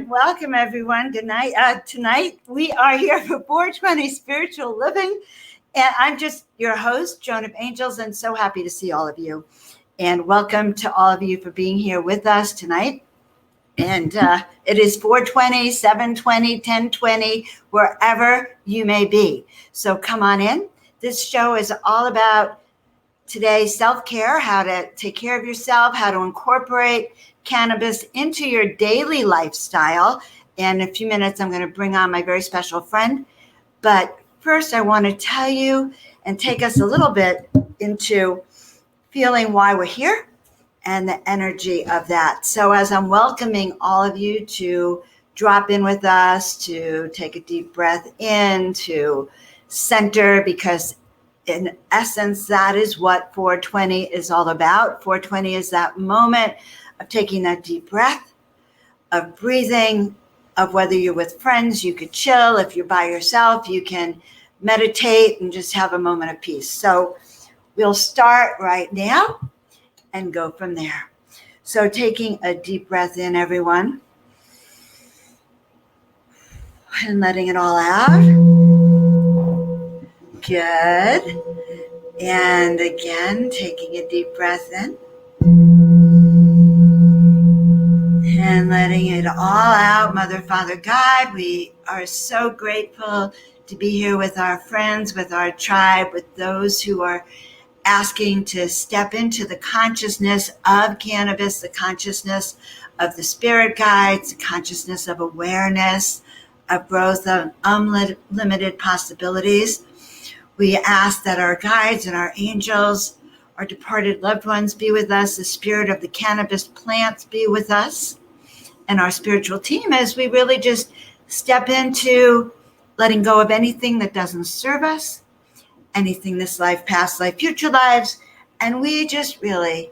Welcome, everyone. Tonight we are here for 420 Spiritual Living, and I'm just your host, Joan of Angels, and so happy to see all of you. And welcome to all of you for being here with us tonight. And it is 420, 720, 1020, wherever you may be. So come on in. This show is all about today self-care, how to take care of yourself, how to incorporate cannabis into your daily lifestyle. In a few minutes, I'm going to bring on my very special friend. But first, I want to tell you and take us a little bit into feeling why we're here and the energy of that. So as I'm welcoming all of you to drop in with us, to take a deep breath in, to center, because in essence, that is what 420 is all about. 420 is that moment of taking that deep breath, of breathing, of whether you're with friends, you could chill. If you're by yourself, you can meditate and just have a moment of peace. So we'll start right now and go from there. So taking a deep breath in, everyone, and letting it all out. Good. And again, taking a deep breath in. And letting it all out. Mother, Father, God, we are so grateful to be here with our friends, with our tribe, with those who are asking to step into the consciousness of cannabis, the consciousness of the spirit guides, the consciousness of awareness, of growth, of unlimited possibilities. We ask that our guides and our angels, our departed loved ones be with us, the spirit of the cannabis plants be with us, and our spiritual team as we really just step into letting go of anything that doesn't serve us, anything this life, past life, future lives, and we just really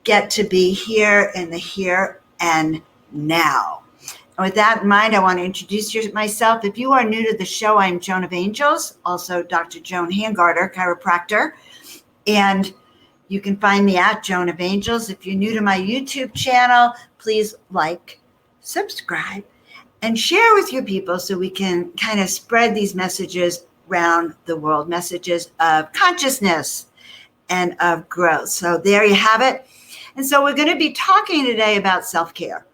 get to be here in the here and now. And with that in mind, I want to introduce myself. If you are new to the show, I'm Joan of Angels, also Dr. Joan Hangarter, chiropractor, and you can find me at Joan of Angels. If you're new to my YouTube channel, please like, subscribe, and share with your people so we can kind of spread these messages around the world, messages of consciousness and of growth. So there you have it. And so we're going to be talking today about self-care.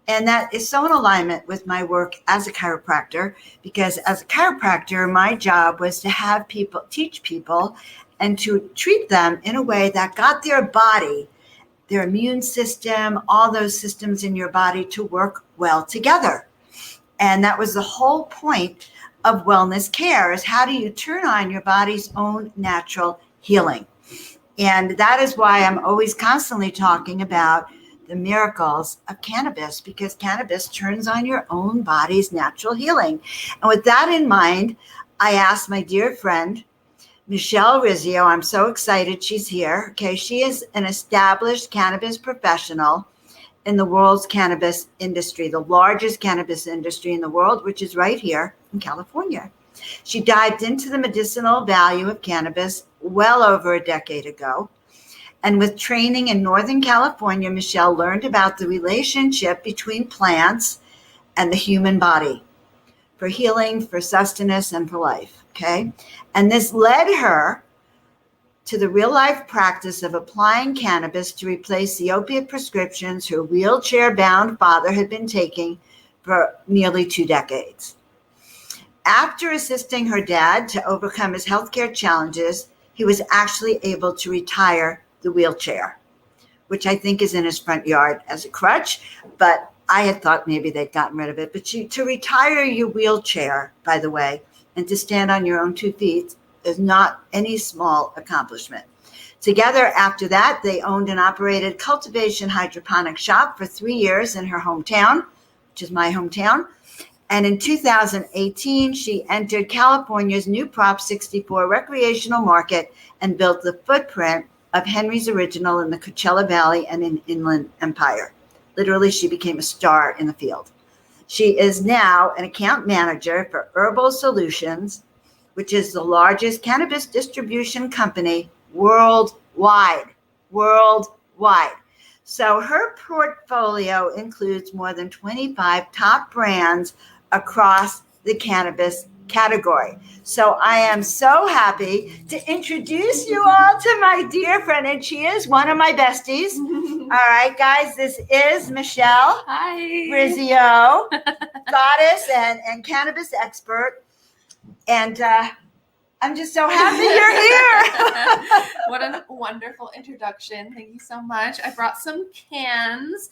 And that is so in alignment with my work as a chiropractor, because as a chiropractor, my job was to have people, teach people, and to treat them in a way that got their body, their immune system, all those systems in your body to work well together. And that was the whole point of wellness care, is how do you turn on your body's own natural healing? And that is why I'm always constantly talking about the miracles of cannabis, because cannabis turns on your own body's natural healing. And with that in mind, I asked my dear friend, Michelle Rizzio, I'm so excited she's here. Okay, she is an established cannabis professional in the world's cannabis industry, the largest cannabis industry in the world, which is right here in California. She dived into the medicinal value of cannabis well over a decade ago. And with training in Northern California, Michelle learned about the relationship between plants and the human body for healing, for sustenance, and for life, okay? And this led her to the real-life practice of applying cannabis to replace the opiate prescriptions her wheelchair-bound father had been taking for nearly 2 decades. After assisting her dad to overcome his healthcare challenges, he was actually able to retire the wheelchair, which I think is in his front yard as a crutch, but I had thought maybe they'd gotten rid of it. But to retire your wheelchair, by the way, and to stand on your own 2 feet is not any small accomplishment. Together, after that, they owned and operated cultivation hydroponic shop for 3 years in her hometown, which is my hometown. And in 2018, she entered California's new Prop 64 recreational market and built the footprint of Henry's Original in the Coachella Valley and in Inland Empire. Literally, she became a star in the field. She is now an account manager for Herbal Solutions, which is the largest cannabis distribution company worldwide. So her portfolio includes more than 25 top brands across the cannabis category. So I am so happy to introduce you all to my dear friend, and she is one of my besties. All right, guys, this is Michelle. Hi. Rizzio, goddess and cannabis expert. And I'm just so happy you're here. What a wonderful introduction. Thank you so much. I brought some cans.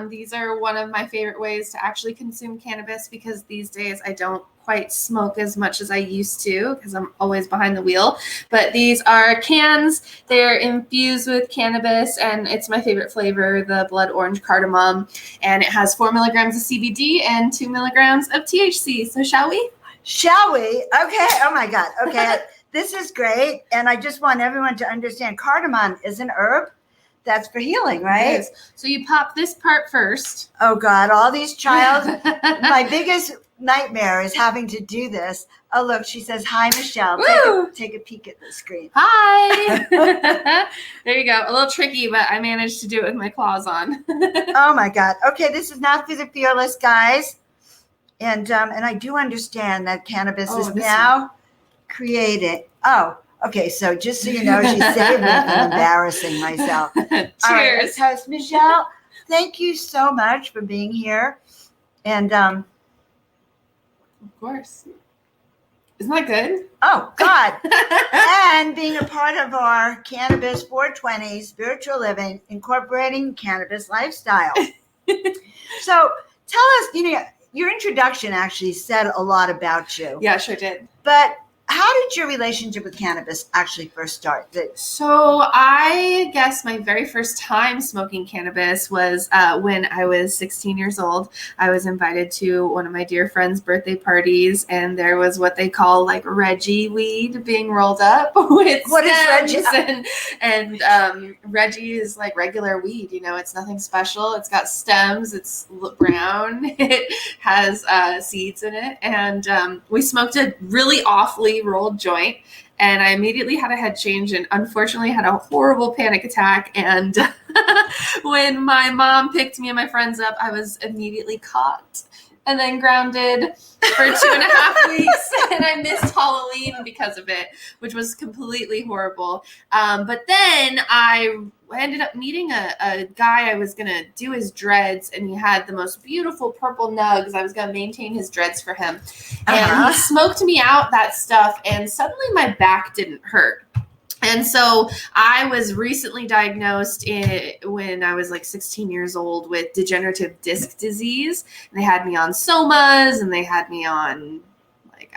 These are one of my favorite ways to actually consume cannabis because these days I don't quite smoke as much as I used to because I'm always behind the wheel. But these are cans. They're infused with cannabis, and it's my favorite flavor, the blood orange cardamom. And it has 4 milligrams of CBD and 2 milligrams of THC. So shall we? Shall we? Okay. Oh my God. Okay. This is great. And I just want everyone to understand cardamom is an herb that's for healing, right? It is. So you pop this part first. Oh God, all these my biggest nightmare is having to do this. Oh, look, she says, hi, Michelle. Take a peek at the screen. Hi. There you go. A little tricky, but I managed to do it with my claws on. Oh my God. Okay. This is not for the fearless, guys. And I do understand that cannabis is now created. Oh, okay. So just so you know, she saved me from embarrassing myself. Cheers. All right, so Michelle, thank you so much for being here. And of course. Isn't that good? Oh, God. And being a part of our Cannabis 420 spiritual living, incorporating cannabis lifestyle. So tell us, your introduction actually said a lot about you. Yeah, sure did. But how did your relationship with cannabis actually first start? So I guess my very first time smoking cannabis was when I was 16 years old. I was invited to one of my dear friends' birthday parties, and there was what they call like Reggie weed being rolled up with what stems. Is Reggie? And Reggie is like regular weed. It's nothing special. It's got stems. It's brown. It has seeds in it, and we smoked a really awfully rolled joint, and I immediately had a head change and unfortunately had a horrible panic attack. And when my mom picked me and my friends up, I was immediately caught and then grounded for 2.5 weeks, and I missed Halloween because of it, which was completely horrible. But then I ended up meeting a guy. I was going to do his dreads, and he had the most beautiful purple nugs. I was going to maintain his dreads for him. And he smoked me out that stuff, and suddenly my back didn't hurt. And so I was recently diagnosed when I was like 16 years old with degenerative disc disease. And they had me on somas, and they had me on,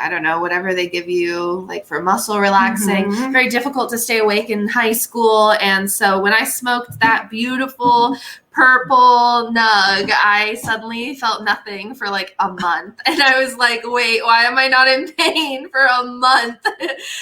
I don't know, whatever they give you, like for muscle relaxing. Mm-hmm. Very difficult to stay awake in high school. And so when I smoked that beautiful purple nug, I suddenly felt nothing for like a month. And I was like, wait, why am I not in pain for a month?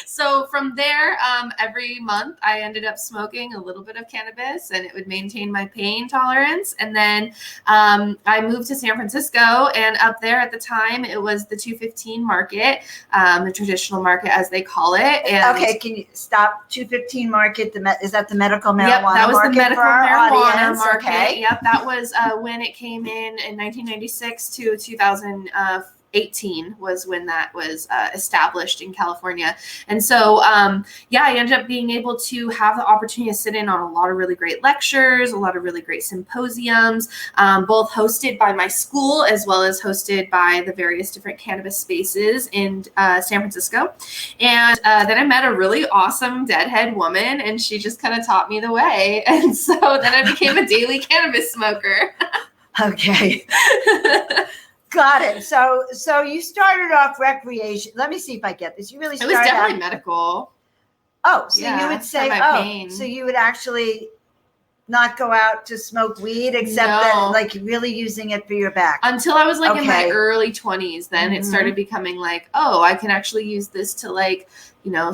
So from there, every month I ended up smoking a little bit of cannabis, and it would maintain my pain tolerance. And then I moved to San Francisco, and up there at the time, it was the 215 market, the traditional market as they call it. And okay, can you stop? 215 market, is that the medical marijuana market? Yep, that was the medical marijuana market. Okay. Yep, that was when it came in 1996 to 2008. 18 was when that was established in California. And so, I ended up being able to have the opportunity to sit in on a lot of really great lectures, a lot of really great symposiums, both hosted by my school as well as hosted by the various different cannabis spaces in San Francisco. And then I met a really awesome deadhead woman, and she just kind of taught me the way. And so then I became a daily cannabis smoker. Okay. Got it. So you started off recreation. Let me see if I get this. You really started It was definitely out medical. Oh, so you would say, pain. So you would actually not go out to smoke weed, except that like really using it for your back. Until I was like in my early 20s, then it started becoming like, oh, I can actually use this to like,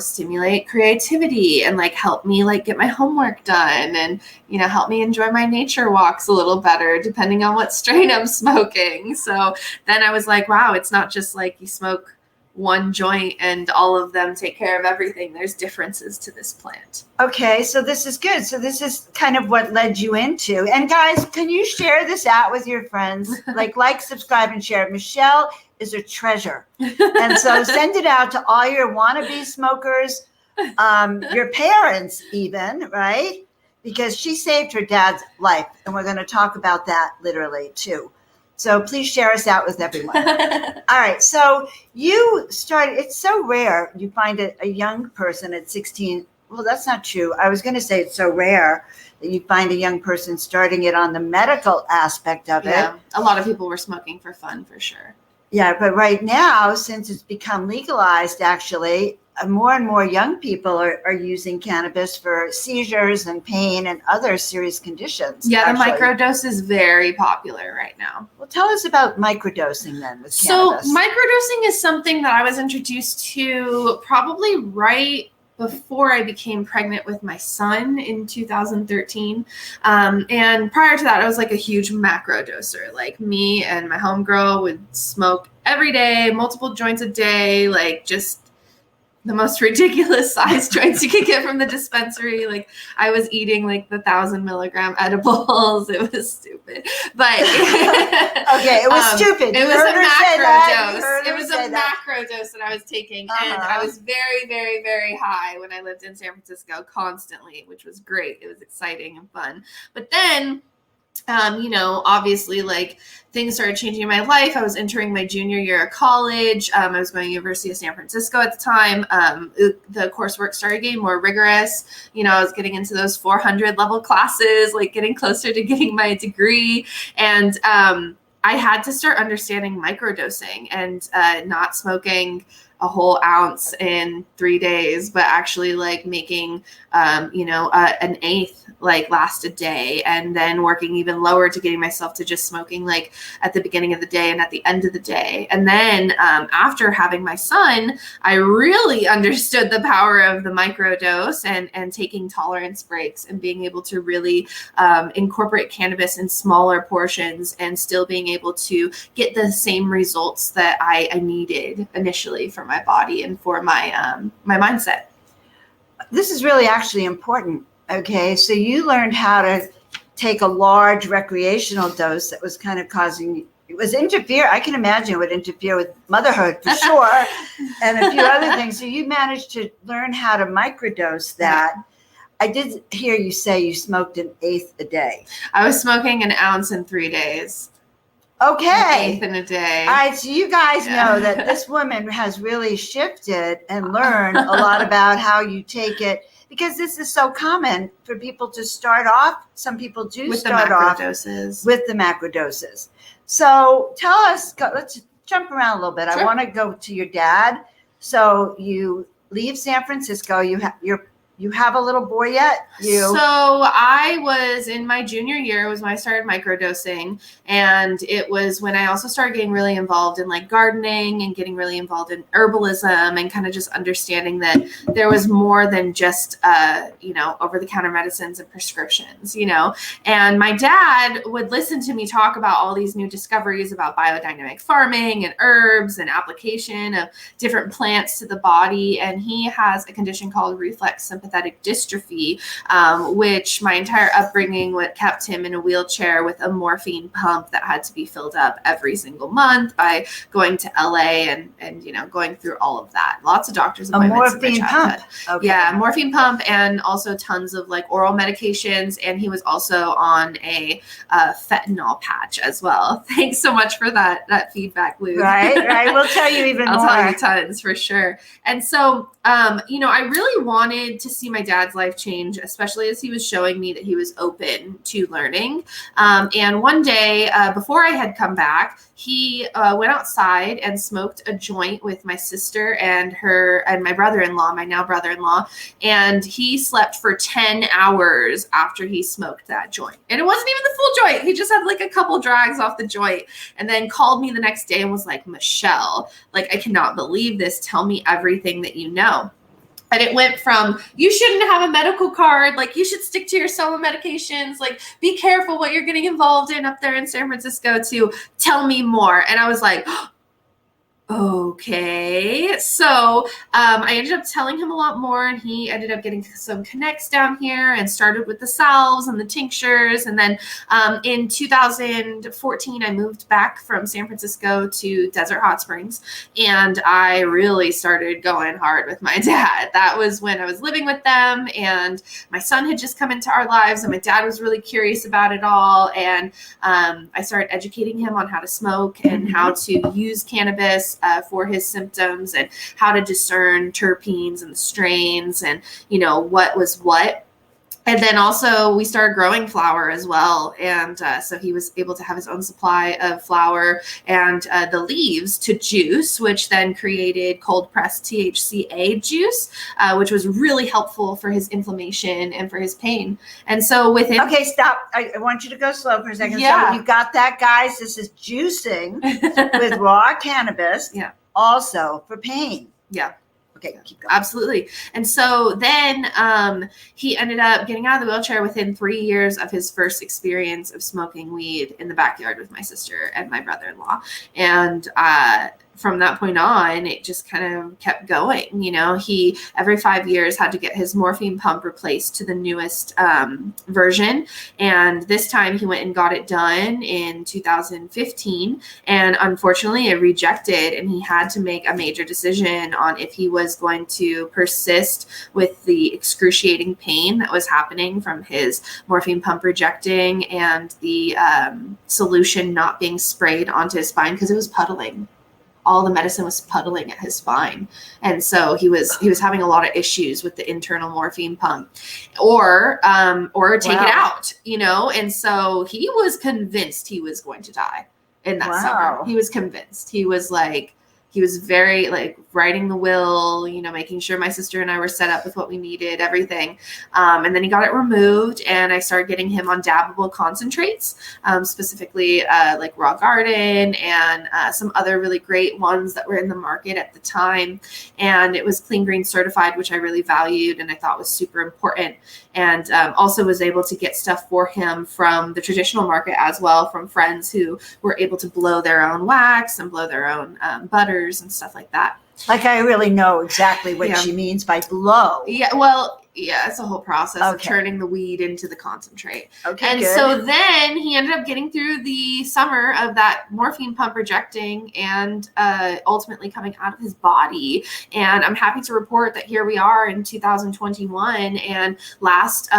stimulate creativity and like help me like get my homework done and, help me enjoy my nature walks a little better, depending on what strain I'm smoking. So then I was like, wow, it's not just like you smoke one joint and all of them take care of everything. There's differences to this plant. Okay, so this is good. So this is kind of what led you into. And guys, can you share this out with your friends? Like, subscribe, and share. Michelle is a treasure. And so send it out to all your wannabe smokers, your parents even, right? Because she saved her dad's life. And we're going to talk about that literally too. So please share us out with everyone. All right. So you started, it's so rare you find a young person at 16. Well, that's not true. I was going to say it's so rare that you find a young person starting it on the medical aspect of it. A lot of people were smoking for fun, for sure. Yeah. But right now, since it's become legalized, actually, more and more young people are using cannabis for seizures and pain and other serious conditions. Yeah, the microdose is very popular right now. Well, tell us about microdosing then with cannabis. So microdosing is something that I was introduced to probably right before I became pregnant with my son in 2013. And prior to that, I was like a huge macro doser. Like me and my homegirl would smoke every day, multiple joints a day, like just the most ridiculous size joints you could get from the dispensary. Like I was eating like the 1,000 milligram edibles. It was stupid, but okay, it was stupid. It was a macro dose. It was a macro dose that I was taking, and I was very, very, very high when I lived in San Francisco constantly, which was great. It was exciting and fun. But then, obviously, like things started changing in my life. I was entering my junior year of college. I was going to University of San Francisco at the time. The coursework started getting more rigorous. I was getting into those 400 level classes, like getting closer to getting my degree. And I had to start understanding microdosing and not smoking a whole ounce in 3 days, but actually like making, an eighth like last a day, and then working even lower to getting myself to just smoking like at the beginning of the day and at the end of the day. And then after having my son, I really understood the power of the microdose and taking tolerance breaks and being able to really incorporate cannabis in smaller portions and still being able to get the same results that I needed initially for my body and for my my mindset. This is really actually important. Okay, so you learned how to take a large recreational dose that was kind of causing, it was interfere. I can imagine it would interfere with motherhood for sure, and a few other things. So you managed to learn how to microdose that. I did hear you say you smoked an eighth a day. I was smoking an ounce in 3 days. Okay. An eighth in a day. All right, so you guys know that this woman has really shifted and learned a lot about how you take it, because this is so common for people to start off. Some people do start off with the macrodoses. So tell us, let's jump around a little bit. Sure. I want to go to your dad. So you leave San Francisco. You have a little boy yet? So I was in my junior year was when I started microdosing. And it was when I also started getting really involved in like gardening and getting really involved in herbalism and kind of just understanding that there was more than just, over-the-counter medicines and prescriptions, And my dad would listen to me talk about all these new discoveries about biodynamic farming and herbs and application of different plants to the body. And he has a condition called reflex sympathetic sympathetic dystrophy, which my entire upbringing kept him in a wheelchair with a morphine pump that had to be filled up every single month by going to LA and you know, going through all of that. Lots of doctor's appointments in my childhood. Okay. Yeah, morphine pump, and also tons of like oral medications. And he was also on a fentanyl patch as well. Thanks so much for that feedback, Lou. Right. We'll tell you even more. I'll tell you tons for sure. And so, you know, I really wanted to see my dad's life change, especially as he was showing me that he was open to learning. And one day before I had come back, he went outside and smoked a joint with my sister and my brother-in-law, my now brother-in-law. And he slept for 10 hours after he smoked that joint. And it wasn't even the full joint. He just had like a couple drags off the joint, and then called me the next day and was like, Michelle, like, I cannot believe this. Tell me everything that you know. And it went from, you shouldn't have a medical card, like you should stick to your soma medications, like be careful what you're getting involved in up there in San Francisco, to tell me more. And I was like, okay. So I ended up telling him a lot more, and he ended up getting some connects down here and started with the salves and the tinctures. And then in 2014, I moved back from San Francisco to Desert Hot Springs, and I really started going hard with my dad. That was when I was living with them, and my son had just come into our lives, and my dad was really curious about it all. And I started educating him on how to smoke and how to use cannabis for his symptoms, and how to discern terpenes and the strains, and, you know, what was what. And then also we started growing flower as well. And so he was able to have his own supply of flower and the leaves to juice, which then created cold pressed THCA juice, which was really helpful for his inflammation and for his pain. And so with him. Okay, stop. I want you to go slow for a second. Yeah. So you got that, guys. This is juicing with raw cannabis. Yeah. Also for pain. Yeah. Okay, keep going. Absolutely. And so then he ended up getting out of the wheelchair within 3 years of his first experience of smoking weed in the backyard with my sister and my brother-in-law. And from that point on, it just kind of kept going. You know, he every 5 years had to get his morphine pump replaced to the newest version. And this time he went and got it done in 2015. And unfortunately it rejected, and he had to make a major decision on if he was going to persist with the excruciating pain that was happening from his morphine pump rejecting and the solution not being sprayed onto his spine, because it was puddling. All the medicine was puddling at his spine. And so he was having a lot of issues with the internal morphine pump, or take it out, you know? And so he was convinced he was going to die in that summer. He was convinced. He was like, he was very like writing the will, you know, making sure my sister and I were set up with what we needed, everything. And then he got it removed, and I started getting him on dabbable concentrates, specifically like Raw Garden and some other really great ones that were in the market at the time. And it was Clean Green certified, which I really valued and I thought was super important. And also was able to get stuff for him from the traditional market as well, from friends who were able to blow their own wax and blow their own butters and stuff like that. Like, I really know exactly what she means by blow. Yeah, well, yeah, it's a whole process of turning the weed into the concentrate. Okay, and good. So then he ended up getting through the summer of that morphine pump rejecting and ultimately coming out of his body. And I'm happy to report that here we are in 2021. And last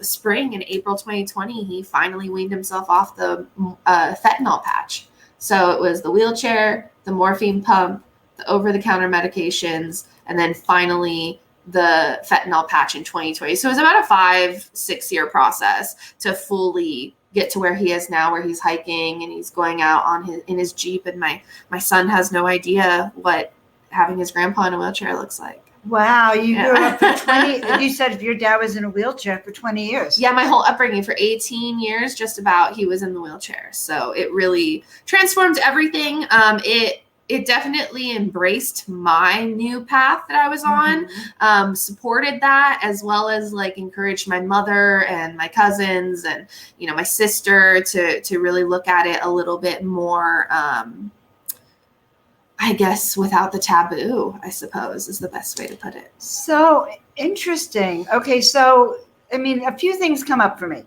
spring, in April 2020, he finally weaned himself off the fentanyl patch. So it was the wheelchair, the morphine pump, the over-the-counter medications, and then finally the fentanyl patch in 2020. So it was about a 5-6 year process to fully get to where he is now, where he's hiking and he's going out in his Jeep. And my son has no idea what having his grandpa in a wheelchair looks like. Wow, you grew up for 20, you said your dad was in a wheelchair for 20 years. Yeah, my whole upbringing for 18 years, just about, he was in the wheelchair. So it really transformed everything. It definitely embraced my new path that I was on, supported that, as well as like encouraged my mother and my cousins and, you know, my sister to really look at it a little bit more, I I guess, without the taboo, I suppose, is the best way to put it. So interesting. Okay, so I mean, a few things come up for me.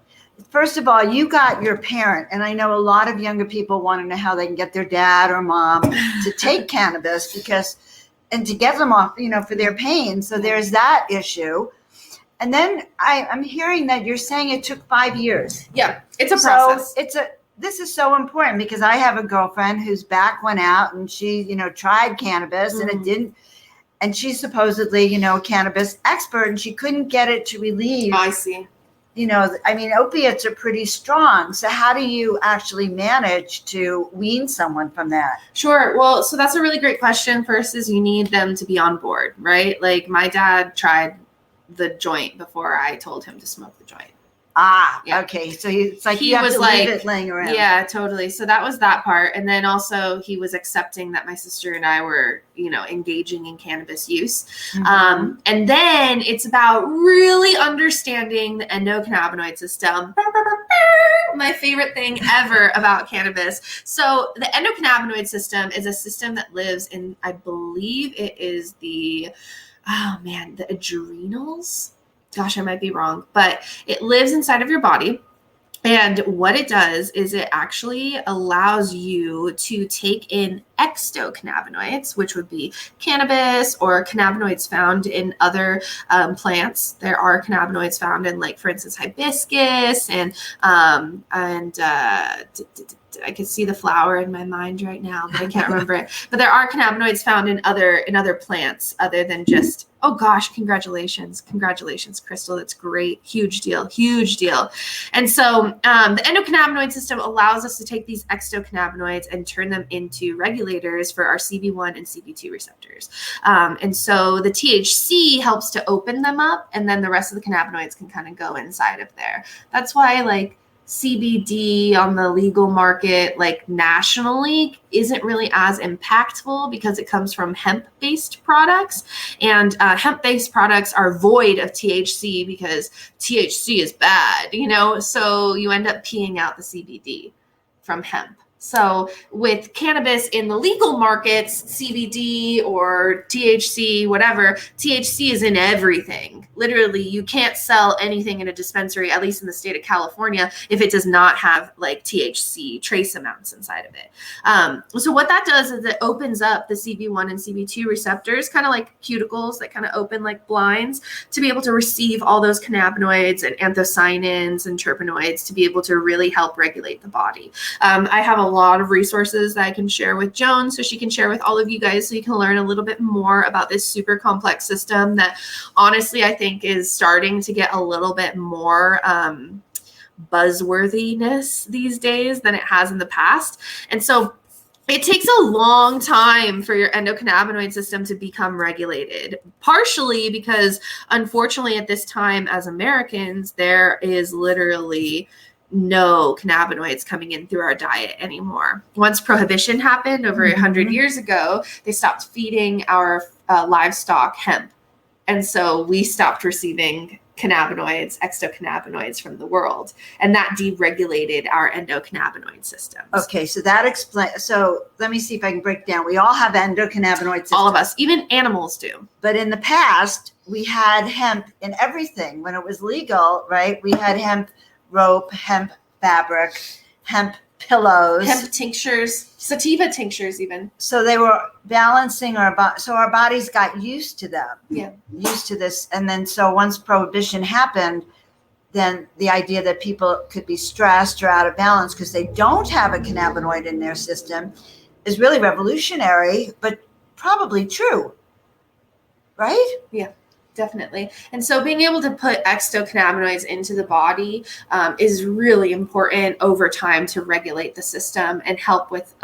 First of all, you got your parent, and I know a lot of younger people want to know how they can get their dad or mom to take cannabis and to get them off, for their pain. So there's that issue. And then I'm hearing that you're saying it took 5 years. Yeah, it's a process. So this is so important because I have a girlfriend whose back went out and she, tried cannabis and it didn't. And she's supposedly, a cannabis expert, and she couldn't get it to relieve. I see. Opiates are pretty strong. So how do you actually manage to wean someone from that? Sure. Well, so that's a really great question. First is you need them to be on board, right? Like my dad tried the joint before I told him to smoke the joint. Yeah. Okay. So it's like he was leave it laying around. Yeah, totally. So that was that part. And then also he was accepting that my sister and I were, engaging in cannabis use. Mm-hmm. And then it's about really understanding the endocannabinoid system. My favorite thing ever about cannabis. So the endocannabinoid system is a system that lives in, I believe it is the adrenals. Gosh, I might be wrong, but it lives inside of your body. And what it does is it actually allows you to take in exocannabinoids, which would be cannabis or cannabinoids found in other plants. There are cannabinoids found in, like, for instance, hibiscus and I can see the flower in my mind right now, but I can't remember it. But there are cannabinoids found in other plants other than just, oh gosh, congratulations, Crystal. That's great. Huge deal. And so the endocannabinoid system allows us to take these exocannabinoids and turn them into regulators for our CB1 and CB2 receptors. And so the THC helps to open them up, and then the rest of the cannabinoids can kind of go inside of there. That's why, like, CBD on the legal market, like nationally, isn't really as impactful because it comes from hemp-based products, and hemp-based products are void of THC because THC is bad, so you end up peeing out the CBD from hemp. So with cannabis in the legal markets, CBD or THC, whatever, THC is in everything. Literally, you can't sell anything in a dispensary, at least in the state of California, if it does not have like THC trace amounts inside of it. So what that does is it opens up the CB1 and CB2 receptors, kind of like cuticles that kind of open like blinds, to be able to receive all those cannabinoids and anthocyanins and terpenoids to be able to really help regulate the body. I have a lot of resources that I can share with Joan so she can share with all of you guys so you can learn a little bit more about this super complex system that honestly I think is starting to get a little bit more buzzworthiness these days than it has in the past. And so it takes a long time for your endocannabinoid system to become regulated, partially because unfortunately at this time as Americans, there is literally no cannabinoids coming in through our diet anymore. Once prohibition happened over 100 years ago, they stopped feeding our livestock hemp. And so we stopped receiving cannabinoids, exocannabinoids from the world. And that deregulated our endocannabinoid systems. Okay, so that explains. So let me see if I can break down. We all have endocannabinoid systems. All of us, even animals do. But in the past, we had hemp in everything. When it was legal, right? We had hemp rope, hemp fabric, hemp pillows, hemp tinctures, sativa tinctures even. So they were balancing so our bodies got used to them. Yeah. Used to this. And then so once prohibition happened, then the idea that people could be stressed or out of balance because they don't have a cannabinoid in their system is really revolutionary, but probably true. Right? Yeah. Definitely. And so being able to put exocannabinoids into the body is really important over time to regulate the system and help with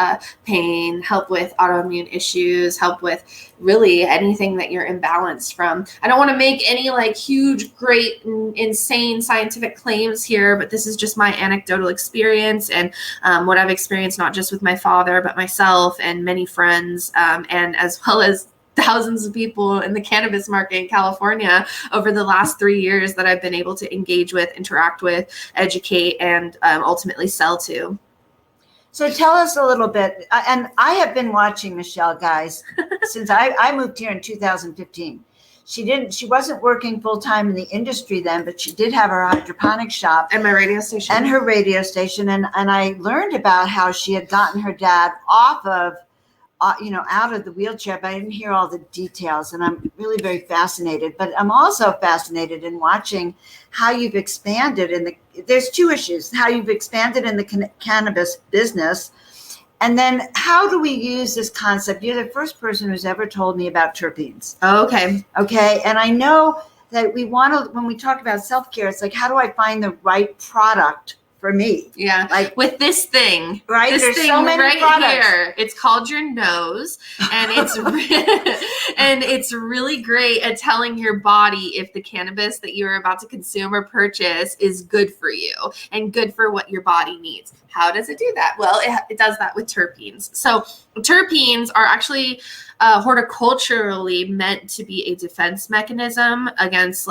pain, help with autoimmune issues, help with really anything that you're imbalanced from. I don't want to make any like huge, great, insane scientific claims here, but this is just my anecdotal experience and what I've experienced, not just with my father, but myself and many friends, and as well as thousands of people in the cannabis market in California over the last 3 years that I've been able to engage with, interact with, educate, and ultimately sell to. So tell us a little bit, and I have been watching Michelle, guys, since I moved here in 2015. She wasn't working full time in the industry then, but she did have her hydroponic shop And my radio station. and her radio station. And I learned about how she had gotten her dad off of, out of the wheelchair, but I didn't hear all the details. And I'm really very fascinated. But I'm also fascinated in watching how you've expanded there's two issues: how you've expanded in the cannabis business, and then how do we use this concept? You're the first person who's ever told me about terpenes. Oh, okay. Okay. And I know that when we talk about self-care, it's like, how do I find the right product for me? Yeah. Like with this thing, right? This There's thing so many right products. here. It's called your nose, and it's really great at telling your body if the cannabis that you're about to consume or purchase is good for you and good for what your body needs. How does it do that? Well, it does that with terpenes. So terpenes are actually horticulturally meant to be a defense mechanism against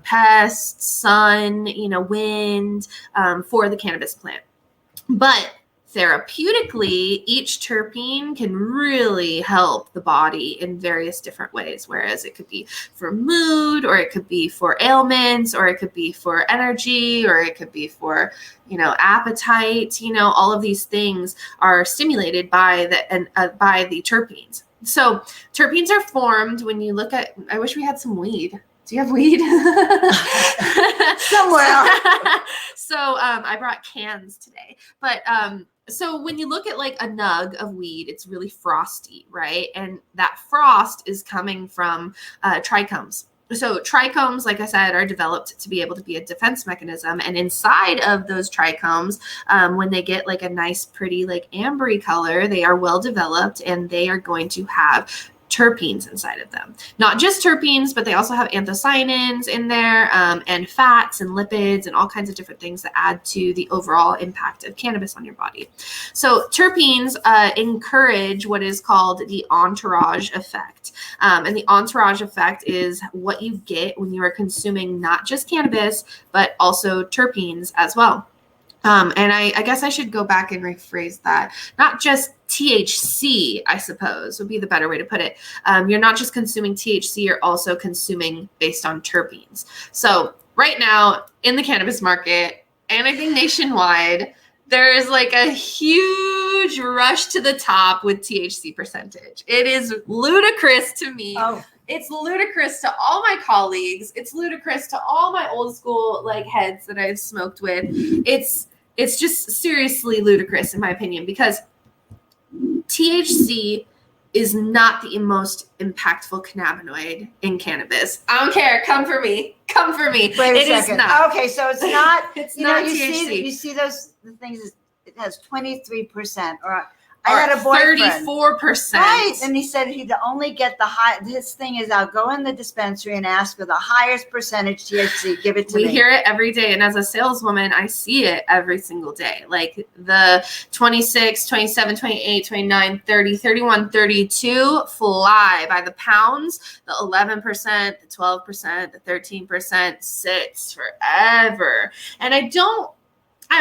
pests, sun, wind, for the cannabis plant. But therapeutically, each terpene can really help the body in various different ways, whereas it could be for mood, or it could be for ailments, or it could be for energy, or it could be for appetite. All of these things are stimulated by the terpenes. So terpenes are formed when you look at, I wish we had some weed. Do you have weed? Somewhere. So I brought cans today. But so when you look at a nug of weed, it's really frosty, right? And that frost is coming from trichomes. So trichomes, like I said, are developed to be able to be a defense mechanism. And inside of those trichomes, when they get a nice, pretty, ambery color, they are well developed, and they are going to have terpenes inside of them. Not just terpenes, but they also have anthocyanins in there, and fats and lipids and all kinds of different things that add to the overall impact of cannabis on your body. So terpenes encourage what is called the entourage effect. And the entourage effect is what you get when you are consuming not just cannabis, but also terpenes as well. And I guess I should go back and rephrase that. Not just THC, I suppose, would be the better way to put it. You're not just consuming THC, you're also consuming based on terpenes. So right now in the cannabis market, and I think nationwide, there is a huge rush to the top with THC percentage. It is ludicrous to me. Oh. It's ludicrous to all my colleagues. It's ludicrous to all my old school heads that I've smoked with. It's just seriously ludicrous in my opinion, because THC is not the most impactthful cannabinoid in cannabis. I don't care. Come for me. Come for me. Wait a It is second. not. Okay, so it's not. It's not you THC. You see the things. It has 23%. Or I had a boyfriend. 34%. Right, and he said he'd only get the high. His thing is, I'll go in the dispensary and ask for the highest percentage THC. Give it to me. We hear it every day, and as a saleswoman, I see it every single day. The 26, 27, 28, 29, 30, 31, 32 fly by the pounds. The 11%, the 12%, the 13% sits forever. And I don't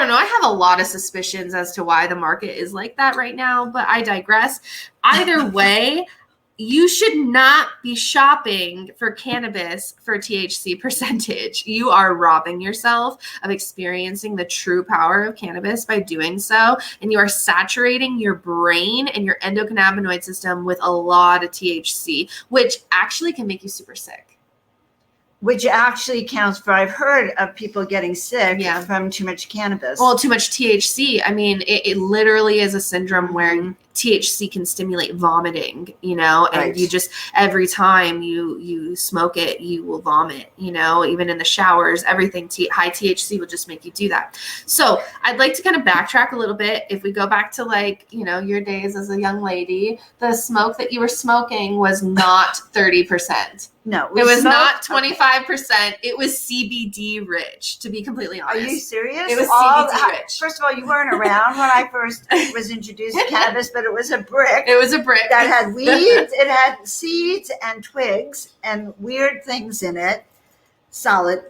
know. I have a lot of suspicions as to why the market is like that right now, but I digress. Either way, you should not be shopping for cannabis for THC percentage. You are robbing yourself of experiencing the true power of cannabis by doing so, and you are saturating your brain and your endocannabinoid system with a lot of THC, which actually can make you super sick. Which actually counts for, I've heard of people getting sick from too much cannabis. Well, too much THC. I mean, it literally is a syndrome where THC can stimulate vomiting, and you just, every time you smoke it, you will vomit, even in the showers, everything, high THC will just make you do that. So I'd like to kind of backtrack a little bit. If we go back to your days as a young lady, the smoke that you were smoking was not 30%. No, it was not 25%. It was CBD rich, to be completely honest. Are you serious? It was CBD rich. First of all, you weren't around when I first was introduced to cannabis, but it was a brick. It was a brick that had weeds. It had seeds and twigs and weird things in it. Solid,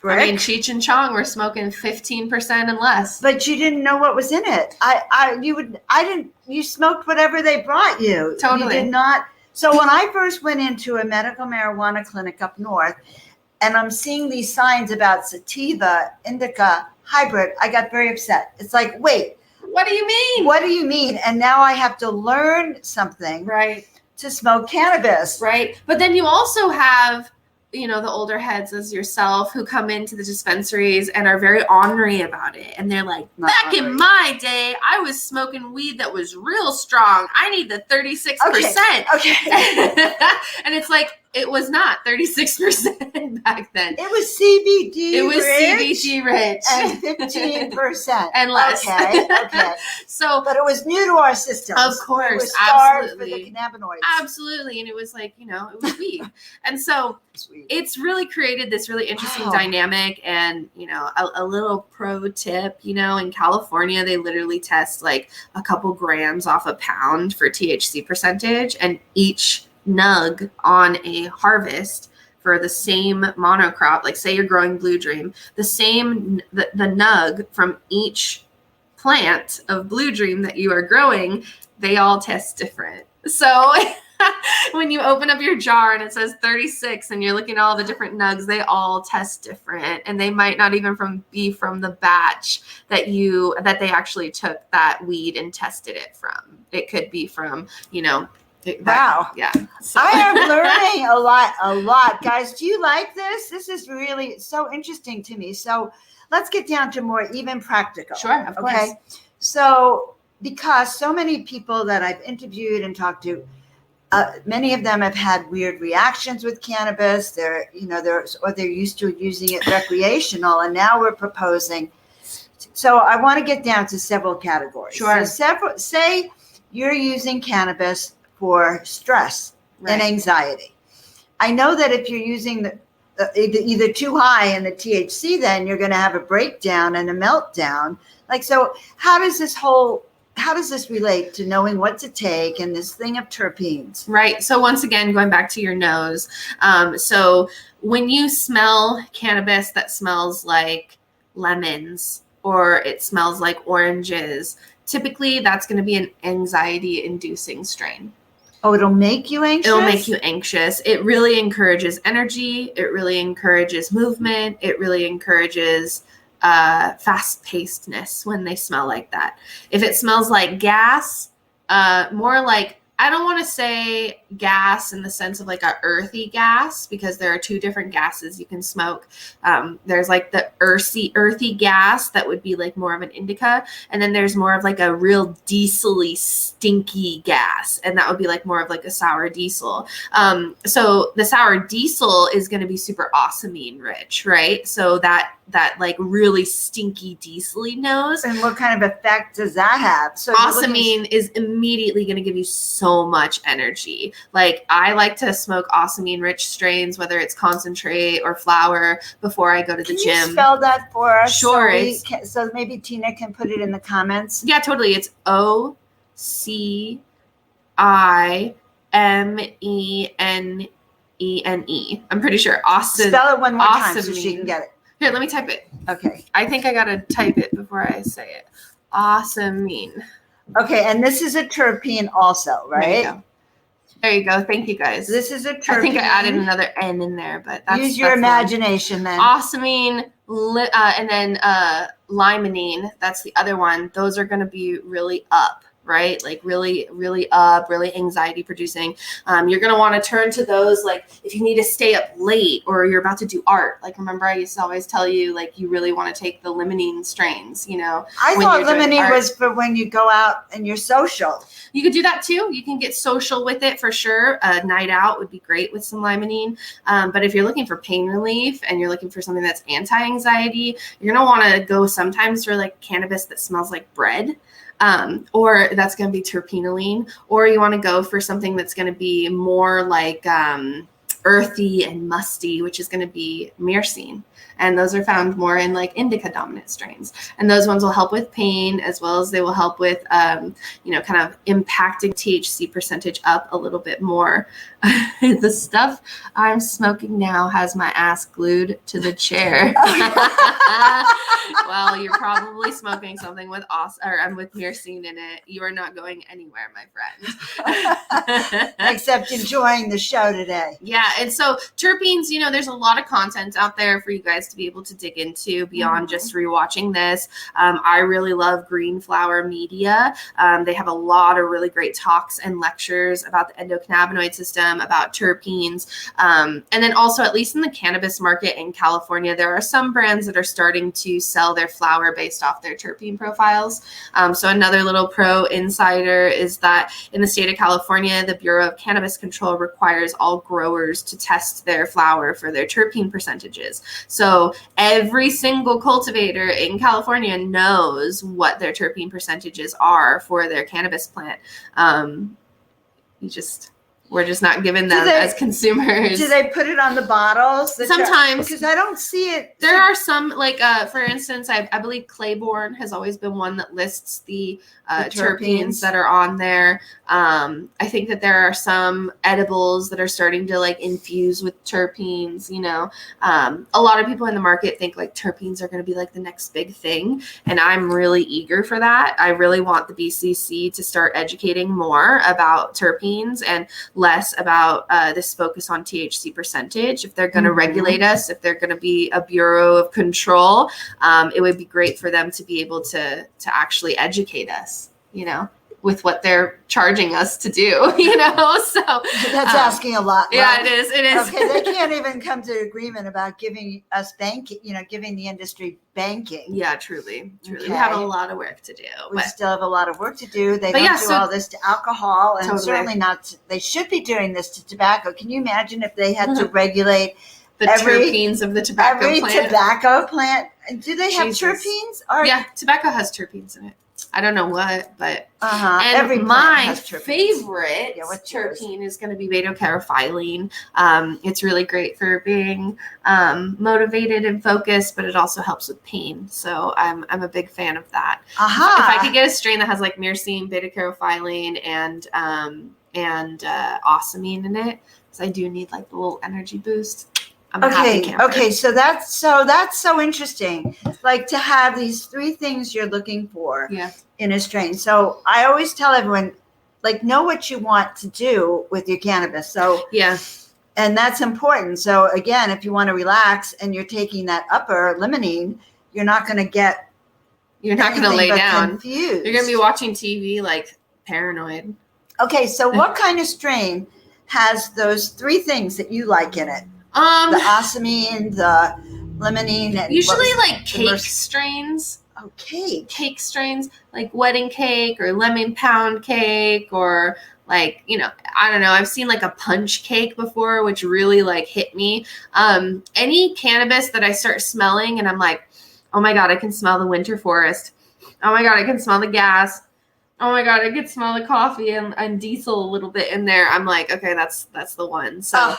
brick. I mean, Cheech and Chong were smoking 15% and less. But you didn't know what was in it. You smoked whatever they brought you. Totally. You did not. So when I first went into a medical marijuana clinic up north, and I'm seeing these signs about sativa, indica, hybrid, I got very upset. It's like, wait. What do you mean? What do you mean? And now I have to learn something. Right. To smoke cannabis. Right. But then you also have, the older heads as yourself who come into the dispensaries and are very ornery about it. And they're like, back in my day, I was smoking weed that was real strong. I need the 36%. Okay. And it's like, it was not 36% back then. It was CBD It was CBD rich. And 15%. And less. Okay. So, but it was new to our system. Of course. We were starved for Absolutely. the cannabinoids. Absolutely. And it was like, it was weed. And so it's really created this really interesting dynamic. And, a little pro tip, in California, they literally test like a couple grams off a pound for THC percentage, and each nug on a harvest for the same monocrop, like say you're growing Blue Dream, the nug from each plant of Blue Dream that you are growing, they all test different. So when you open up your jar and it says 36 and you're looking at all the different nugs, they all test different, and they might not even be from the batch that they actually took that weed and tested it from. It could be from, Wow. Yeah. So. I am learning a lot. Guys, do you like this? This is really so interesting to me. So let's get down to more even practical. Sure, of course. Okay. So because so many people that I've interviewed and talked to, many of them have had weird reactions with cannabis. They're used to using it recreational, and now we're proposing. So I want to get down to several categories. Sure. So say you're using cannabis for stress and anxiety. I know that if you're using either too high in the THC, then you're going to have a breakdown and a meltdown. So how does this relate to knowing what to take and this thing of terpenes? Right. So once again, going back to your nose. So when you smell cannabis that smells like lemons or it smells like oranges, typically that's going to be an anxiety-inducing strain. Oh, it'll make you anxious? It'll make you anxious. It really encourages energy. It really encourages movement. It really encourages fast-pacedness when they smell like that. If it smells like gas, more like, I don't want to say gas in the sense of like a earthy gas, because there are two different gases you can smoke. There's like the earthy gas that would be like more of an indica, and then there's more of like a real diesel-y, stinky gas, and that would be like more of like a sour diesel. So the sour diesel is going to be super awesomine rich, right? So that like really stinky diesel-y nose. And what kind of effect does that have? So awesomine is immediately going to give you so much energy. Like I like to smoke awesomine rich strains, whether it's concentrate or flower, before I go to the gym. Can you spell that for us? Sure. So maybe Tina can put it in the comments. Yeah, totally. It's OCIMENE. I'm pretty sure. Awesome. Spell it one more time so she can get it. Here, let me type it. Okay. I think I got to type it before I say it. Awesomine. Okay, and this is a terpene also, right? There you go. Thank you, guys. This is a terpene. I think I added another N in there, but use your imagination then. Awesomine, and then limonene, that's the other one. Those are going to be really up, right? Like really, really up, really anxiety producing. You're going to want to turn to those, like if you need to stay up late or you're about to do art. Like, remember I used to always tell you, like, you really want to take the limonene strains, I thought limonene was for when you go out and you're social. You could do that too. You can get social with it for sure. A night out would be great with some limonene. But if you're looking for pain relief and you're looking for something that's anti-anxiety, you're going to want to go sometimes for like cannabis that smells like bread. Or that's going to be terpenoline, or you want to go for something that's going to be more like earthy and musty, which is going to be myrcene. And those are found more in like indica dominant strains. And those ones will help with pain, as well as they will help with, kind of impacting THC percentage up a little bit more. The stuff I'm smoking now has my ass glued to the chair. Well, you're probably smoking something with with myrcene in it. You are not going anywhere, my friend. Except enjoying the show today. Yeah, and so terpenes, there's a lot of content out there for you guys to be able to dig into beyond just rewatching this. I really love Green Flower Media. They have a lot of really great talks and lectures about the endocannabinoid system, about terpenes. And then also, at least in the cannabis market in California, there are some brands that are starting to sell their flower based off their terpene profiles. So another little pro insider is that in the state of California, the Bureau of Cannabis Control requires all growers to test their flower for their terpene percentages. So every single cultivator in California knows what their terpene percentages are for their cannabis plant. We're just not given them as consumers. Do they put it on the bottles? Sometimes. Because I don't see it. There are some, like, for instance, I believe Claiborne has always been one that lists the terpenes that are on there. I think that there are some edibles that are starting to, like, infuse with terpenes, A lot of people in the market think, like, terpenes are going to be, like, the next big thing. And I'm really eager for that. I really want the BCC to start educating more about terpenes and less about this focus on THC percentage. If they're going to regulate us, if they're going to be a bureau of control, it would be great for them to be able to actually educate us, with what they're charging us to do, So that's asking a lot. Right? Yeah, it is. It is. Okay, they can't even come to agreement about giving us banking, giving the industry banking. Yeah, truly. Okay. We have a lot of work to do. We still have a lot of work to do. They don't do all this to alcohol, and certainly not. They should be doing this to tobacco. Can you imagine if they had to regulate the terpenes of the tobacco plant? Every tobacco plant. Do they have terpenes? Yeah, tobacco has terpenes in it. I don't know what, but and every my favorite terpene is going to be beta-caryophyllene. It's really great for being motivated and focused, but it also helps with pain. So I'm a big fan of that. If I could get a strain that has like myrcene, beta-caryophyllene, and ocimene in it, because I do need like the little energy boost. Okay, so that's so interesting. Like to have these three things you're looking for in a strain. So I always tell everyone, like, know what you want to do with your cannabis. So and that's important. So again, if you want to relax and you're taking that upper limonene, you're not going to lay down. Confused. You're going to be watching TV like paranoid. Okay, so what kind of strain has those three things that you like in it? The ocimene, the limonene, and usually like cake strains. Oh, cake strains, like wedding cake or lemon pound cake, or like, I don't know. I've seen like a punch cake before, which really like hit me. Any cannabis that I start smelling and I'm like, oh my God, I can smell the winter forest. Oh my God, I can smell the gas. Oh my God, I can smell the coffee and diesel a little bit in there. I'm like, okay, that's the one. So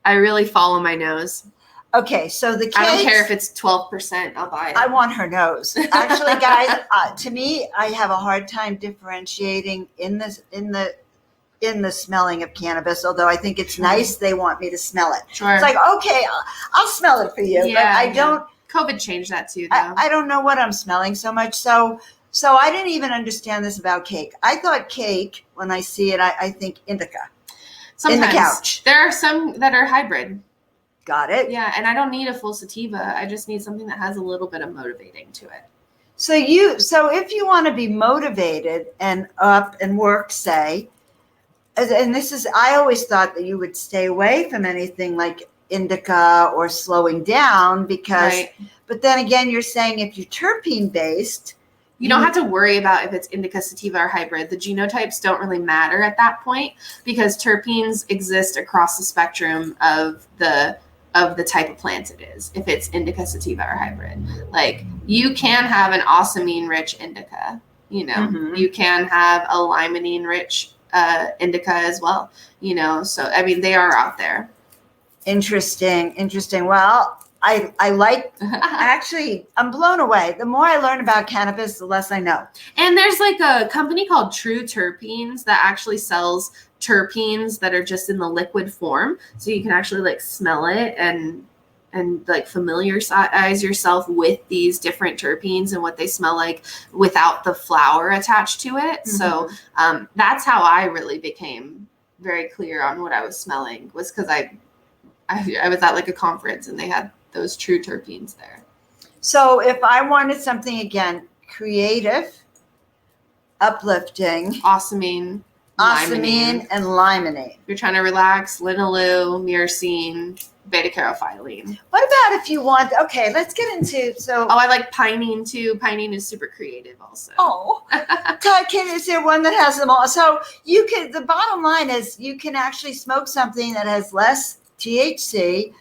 I really follow my nose. Okay, so the cakes, I don't care if it's 12%. I'll buy it. I want her nose. Actually, guys, to me, I have a hard time differentiating in the smelling of cannabis. Although I think it's nice, they want me to smell it. Sure. It's like, okay, I'll smell it for you, but I don't. COVID changed that too, though. I don't know what I'm smelling so much. So I didn't even understand this about cake. I thought cake, when I see it, I think indica. Sometimes. In the couch. There are some that are hybrid. Got it. Yeah, and I don't need a full sativa. I just need something that has a little bit of motivating to it. So if you want to be motivated and up and work, say, and this is, I always thought that you would stay away from anything like indica or slowing down because, but then again, you're saying if you're terpene based, you don't have to worry about if it's indica, sativa, or hybrid. The genotypes don't really matter at that point because terpenes exist across the spectrum of the type of plant it is. If it's indica, sativa, or hybrid, like you can have an ocimene rich indica, you can have a limonene rich indica as well, so I mean they are out there. Interesting. Well, I like, actually, I'm blown away. The more I learn about cannabis, the less I know. And there's like a company called True Terpenes that actually sells terpenes that are just in the liquid form. So you can actually like smell it and like familiarize yourself with these different terpenes and what they smell like without the flower attached to it. Mm-hmm. So that's how I really became very clear on what I was smelling, was because I was at like a conference and they had those True Terpenes there. So if I wanted something, again, creative, uplifting, awesomine and limonene. You're trying to relax, linalool, myrcene, beta-carotene. What about if you want, okay, let's get into, I like pinene too. Pinene is super creative also. Is there one that has them all? So the bottom line is you can actually smoke something that has less THC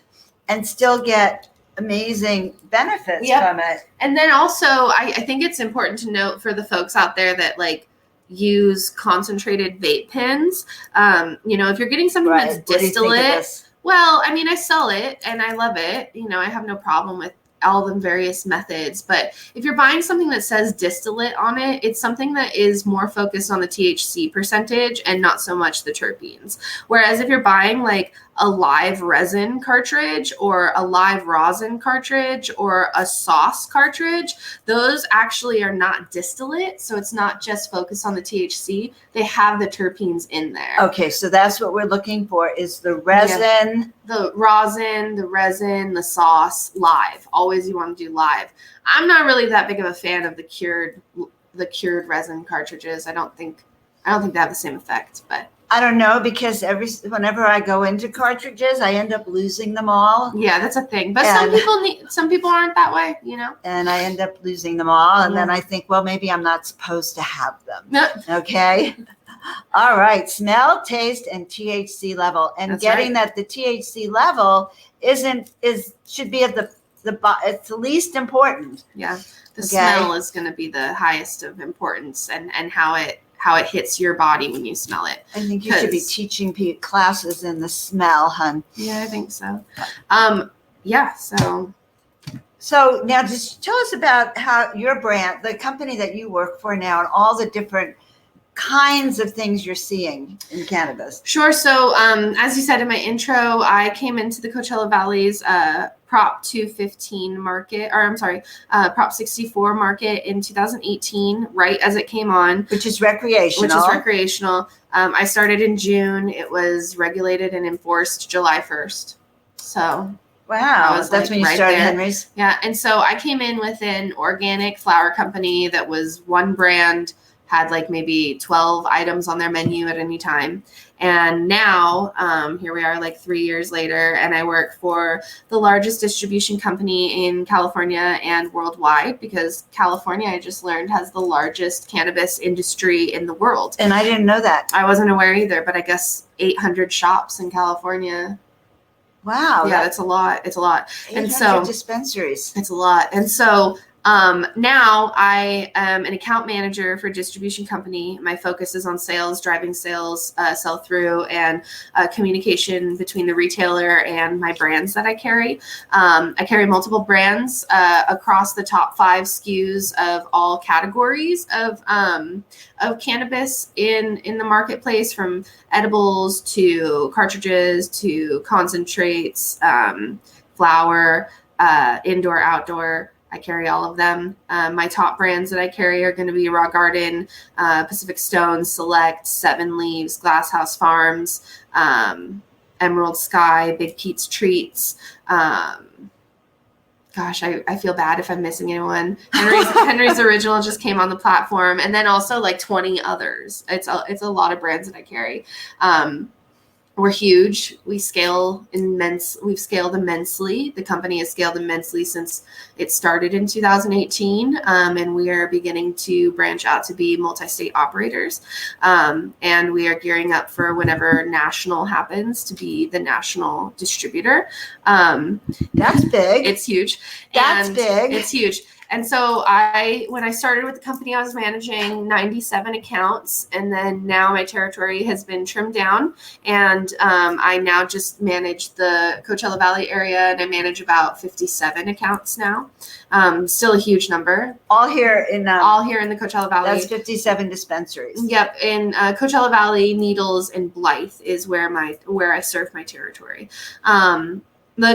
and still get amazing benefits from it. And then also, I think it's important to note for the folks out there that like use concentrated vape pens, if you're getting something that's distillate, well, I mean, I sell it and I love it. I have no problem with all the various methods, but if you're buying something that says distillate on it, it's something that is more focused on the THC percentage and not so much the terpenes. Whereas if you're buying like a live resin cartridge or a live rosin cartridge or a sauce cartridge, those actually are not distillate. So it's not just focused on the THC. They have the terpenes in there. Okay. So that's what we're looking for, is the resin, the rosin, the resin, the sauce live. Always you want to do live. I'm not really that big of a fan of the cured resin cartridges. I don't think they have the same effect, but I don't know, because whenever I go into cartridges, I end up losing them all. Yeah, that's a thing. But some people aren't that way, And I end up losing them all, and then I think, well, maybe I'm not supposed to have them. Okay. All right. Smell, taste, and THC level, and that's getting that the THC level should be at it's the least important. Yeah, the smell is going to be the highest of importance, and how it hits your body when you smell it. I think you should be teaching classes in the smell, hun. Yeah, I think so. So now just tell us about how your brand, the company that you work for now, and all the different kinds of things you're seeing in cannabis. Sure. So as you said in my intro, I came into the Coachella Valley's Prop 215 market, Prop 64 market in 2018, right as it came on. Which is recreational. I started in June. It was regulated and enforced July 1st. So wow, that's when you started Henry's? Yeah, and so I came in with an organic flower company that was one brand, had like maybe 12 items on their menu at any time. And now here we are like 3 years later, and I work for the largest distribution company in California and worldwide, because California, I just learned, has the largest cannabis industry in the world. And I didn't know that. I wasn't aware either, but I guess 800 shops in California. Wow. Yeah, that's a lot. It's a lot. 800 dispensaries. It's a lot. And so now I am an account manager for a distribution company. My focus is on sales, driving sales, sell through, and communication between the retailer and my brands that I carry. I carry multiple brands across the top 5 SKUs of all categories of cannabis in the marketplace, from edibles to cartridges to concentrates, flower, indoor, outdoor. I carry all of them. My top brands that I carry are going to be Raw Garden, Pacific Stone, Select, Seven Leaves, Glasshouse Farms, Emerald Sky, Big Pete's Treats. Gosh, I feel bad if I'm missing anyone. Henry's Original just came on the platform, and then also like 20 others. It's a lot of brands that I carry. We're huge. We've scaled immensely. The company has scaled immensely since it started in 2018. And we are beginning to branch out to be multi-state operators. And we are gearing up for whenever national happens to be the national distributor. That's big. It's huge. That's big. It's huge. And so when I started with the company, I was managing 97 accounts, and then now my territory has been trimmed down, and I now just manage the Coachella Valley area, and I manage about 57 accounts now. Still a huge number. All here in the Coachella Valley. That's 57 dispensaries. Yep, in Coachella Valley, Needles, and Blythe is where I serve my territory. The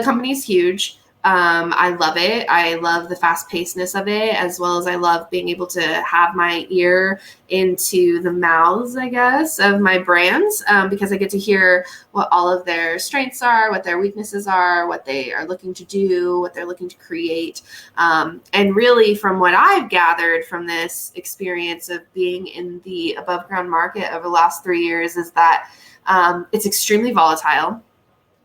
company's huge. I love it. I love the fast-pacedness of it, as well as I love being able to have my ear into the mouths, I guess, of my brands, because I get to hear what all of their strengths are, what their weaknesses are, what they are looking to do, what they're looking to create. And really, from what I've gathered from this experience of being in the above-ground market over the last 3 years is that it's extremely volatile.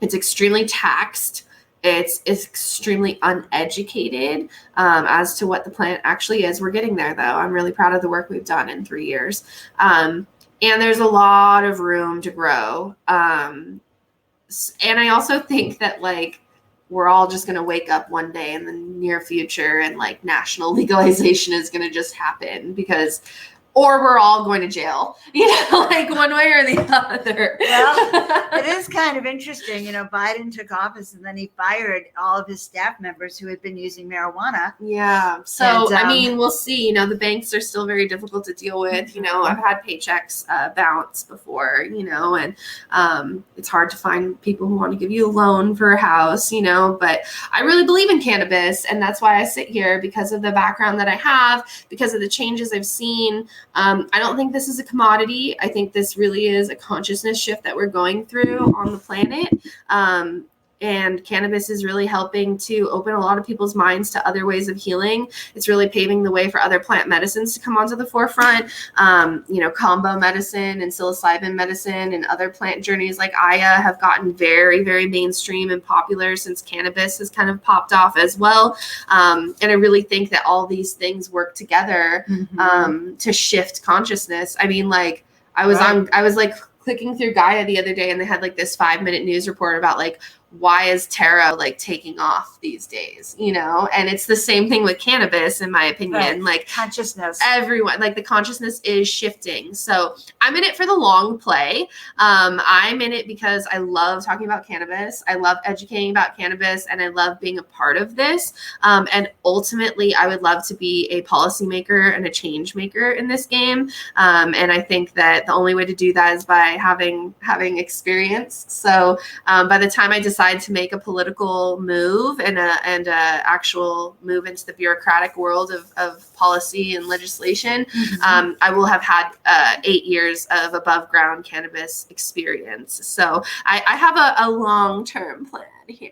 It's extremely taxed. It's extremely uneducated as to what the plant actually is. We're getting there, though. I'm really proud of the work we've done in 3 years. And there's a lot of room to grow. And I also think that, like, we're all just going to wake up one day in the near future and, like, national legalization is going to just happen or we're all going to jail, like one way or the other. Well, it is kind of interesting. Biden took office and then he fired all of his staff members who had been using marijuana. Yeah. So, we'll see. The banks are still very difficult to deal with. I've had paychecks bounce before, and it's hard to find people who want to give you a loan for a house, but I really believe in cannabis. And that's why I sit here, because of the background that I have, because of the changes I've seen. I don't think this is a commodity. I think this really is a consciousness shift that we're going through on the planet. And cannabis is really helping to open a lot of people's minds to other ways of healing. It's really paving the way for other plant medicines to come onto the forefront. Combo medicine and psilocybin medicine and other plant journeys like Aya have gotten very, very mainstream and popular since cannabis has kind of popped off as well. And I really think that all these things work together to shift consciousness. I was clicking through Gaia the other day, and they had like this 5-minute news report about like, why is tarot like taking off these days, and it's the same thing with cannabis, in my opinion. Right. Like consciousness, everyone, like the consciousness is shifting. So I'm in it for the long play. I'm in it because I love talking about cannabis. I love educating about cannabis, and I love being a part of this. And ultimately I would love to be a policymaker and a change maker in this game. And I think that the only way to do that is by having experience. So by the time I decide to make a political move and a actual move into the bureaucratic world of policy and legislation, I will have had 8 years of above ground cannabis experience. So I have a long-term plan here.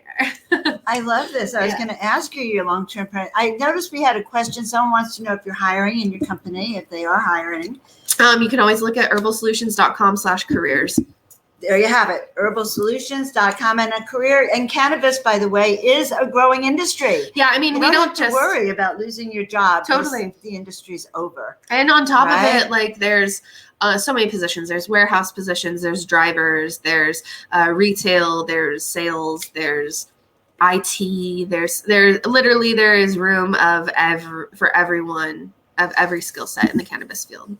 I love this. I was going to ask you your long-term plan. I noticed we had a question. Someone wants to know if you're hiring in your company, if they are hiring. You can always look at herbalsolutions.com/careers. There you have it, herbalsolutions.com. And a career in cannabis, by the way, is a growing industry. Yeah, we don't have just to worry about losing your job. Totally. The industry's over. And on top of it, like there's so many positions. There's warehouse positions, there's drivers, there's retail, there's sales, there's IT, there is room for everyone of every skill set in the cannabis field.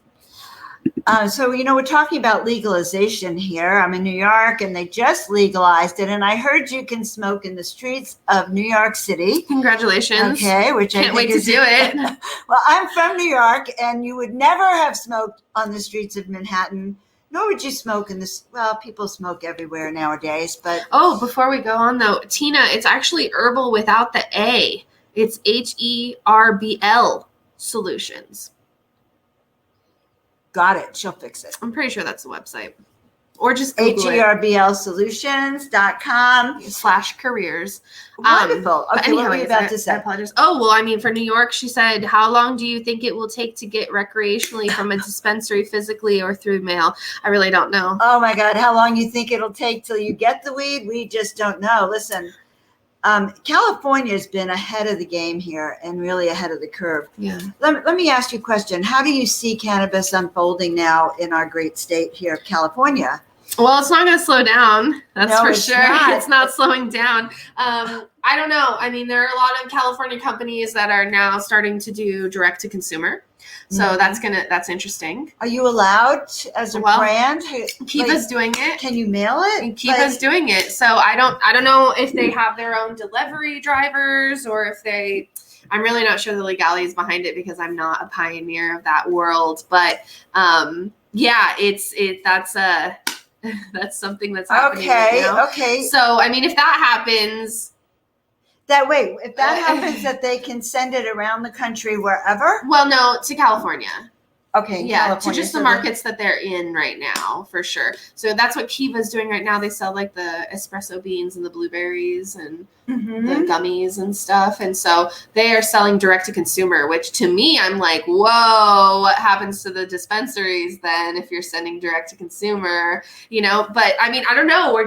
So, we're talking about legalization here. I'm in New York and they just legalized it. And I heard you can smoke in the streets of New York City. Congratulations. Okay, which can't wait to do it. Well, I'm from New York, and you would never have smoked on the streets of Manhattan, nor would you smoke in this. Well, people smoke everywhere nowadays, but. Oh, before we go on though, Tina, it's actually herbal without the A. It's HERBL Solutions. Got it. She'll fix it. I'm pretty sure that's the website. Or just Google HERBLsolutions.com/careers. Wonderful. Okay, anyhow, what were you about to say? I apologize. Oh, well, for New York, she said, how long do you think it will take to get recreationally from a dispensary physically or through mail? I really don't know. Oh, my God. How long you think it'll take till you get the weed? We just don't know. Listen. California has been ahead of the game here and really ahead of the curve. Yeah. Let me ask you a question. How do you see cannabis unfolding now in our great state here of California? Well, it's not going to slow down. That's No, for it's sure. not. It's not slowing down. I don't know. I mean, there are a lot of California companies that are now starting to do direct to consumer. So that's interesting. Are you allowed as a brand? Kiva's doing it. Can you mail it? And Kiva's doing it. So I don't know if they have their own delivery drivers or if they. I'm really not sure the legalities behind it because I'm not a pioneer of that world. But yeah, that's something that's happening right now. Okay. So I mean, if that happens. If that happens, that they can send it around the country wherever? Well, no, to California. Okay. Yeah, California. to just the markets that they're in right now, for sure. So that's what Kiva's doing right now. They sell like the espresso beans and the blueberries and the gummies and stuff. And so they are selling direct to consumer, which to me, I'm like, whoa, what happens to the dispensaries then if you're sending direct to consumer, But I mean, I don't know. We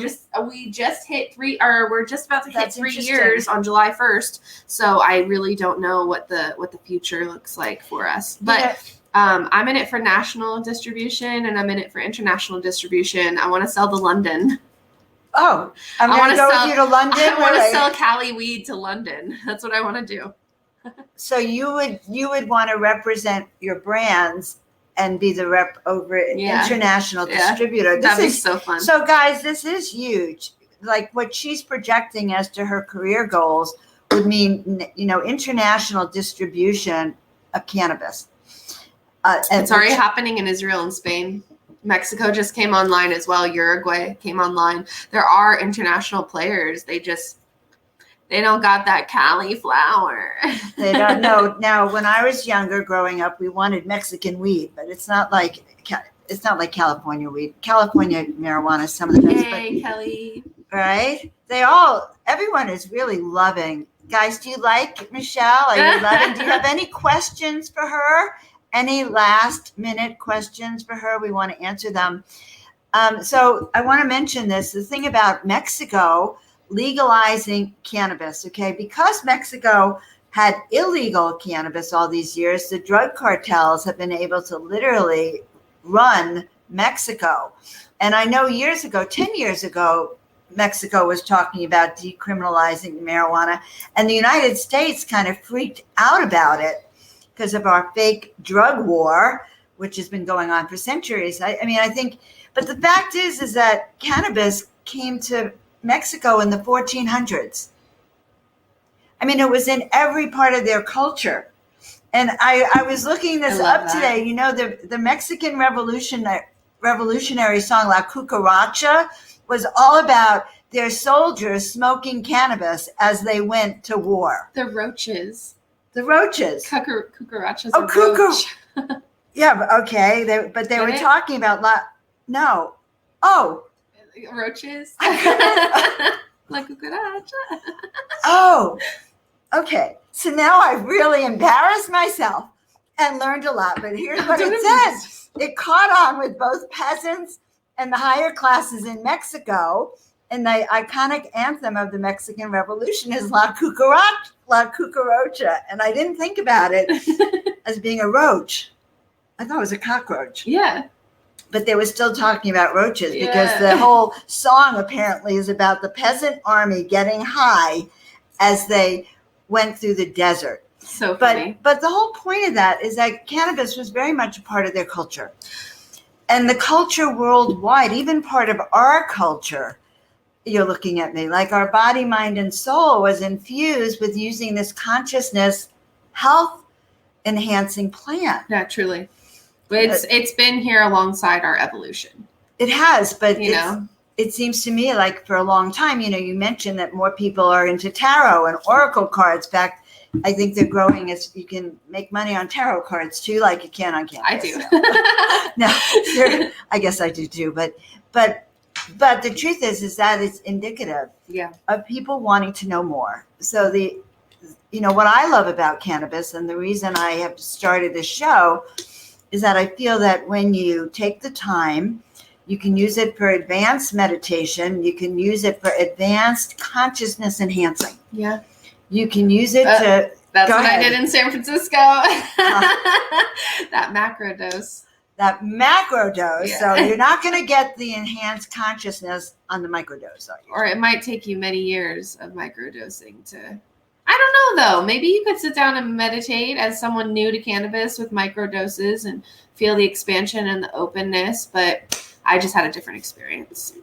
just hit we're just about to hit 3 years on July 1st. So I really don't know what the future looks like for us. But I'm in it for national distribution and I'm in it for international distribution. I want to sell to London. Oh, I'm going to go with you to London. I want to sell Cali weed to London. That's what I want to do. So you would want to represent your brands and be the rep over international distributor. That'd be so fun. So guys, this is huge. Like what she's projecting as to her career goals would mean, international distribution of cannabis. It's already happening in Israel and Spain. Mexico just came online as well. Uruguay came online. There are international players. They don't got that Cali flower. They don't know. Now, when I was younger, growing up, we wanted Mexican weed, but it's not like California weed. California marijuana is some of the best. Hey, Kelly. Right? Everyone is really loving. Guys, do you like Michelle? Are you loving? Do you have any questions for her? Any last minute questions for her? We want to answer them. So I want to mention this, the thing about Mexico legalizing cannabis, okay? Because Mexico had illegal cannabis all these years, the drug cartels have been able to literally run Mexico. And I know 10 years ago, Mexico was talking about decriminalizing marijuana, and the United States kind of freaked out about it because of our fake drug war, which has been going on for centuries. I think, but the fact is that cannabis came to Mexico in the 1400s. I mean, it was in every part of their culture. And I was looking this up today. The Mexican revolutionary song La Cucaracha was all about their soldiers smoking cannabis as they went to war. The roaches. Cucarachas. Oh, roach. Yeah, okay. They were talking about no. Oh. Roaches. La cucaracha. Oh, okay. So now I've really embarrassed myself and learned a lot. But here's what it says. It caught on with both peasants and the higher classes in Mexico. And the iconic anthem of the Mexican Revolution is La Cucaracha. And I didn't think about it as being a roach. I thought it was a cockroach. Yeah. But they were still talking about roaches because the whole song apparently is about the peasant army getting high as they went through the desert. So funny. But the whole point of that is that cannabis was very much a part of their culture. And the culture worldwide, even part of our culture, you're looking at me, like our body, mind, and soul was infused with using this consciousness, health enhancing plant. Yeah, truly. It's been here alongside our evolution. It has, but it seems to me like for a long time, you mentioned that more people are into tarot and oracle cards. In fact, I think they're growing as you can make money on tarot cards too, like you can on cannabis. I do. No, I guess I do too. But the truth is that it's indicative of people wanting to know more. So what I love about cannabis and the reason I have started this show is that I feel that when you take the time, you can use it for advanced meditation. You can use it for advanced consciousness enhancing. Yeah. You can use it to... That's what I did in San Francisco. That macro dose. that macro dose. Yeah. So you're not going to get the enhanced consciousness on the microdose. Or it might take you many years of microdosing to. I don't know though. Maybe you could sit down and meditate as someone new to cannabis with microdoses and feel the expansion and the openness. But I just had a different experience.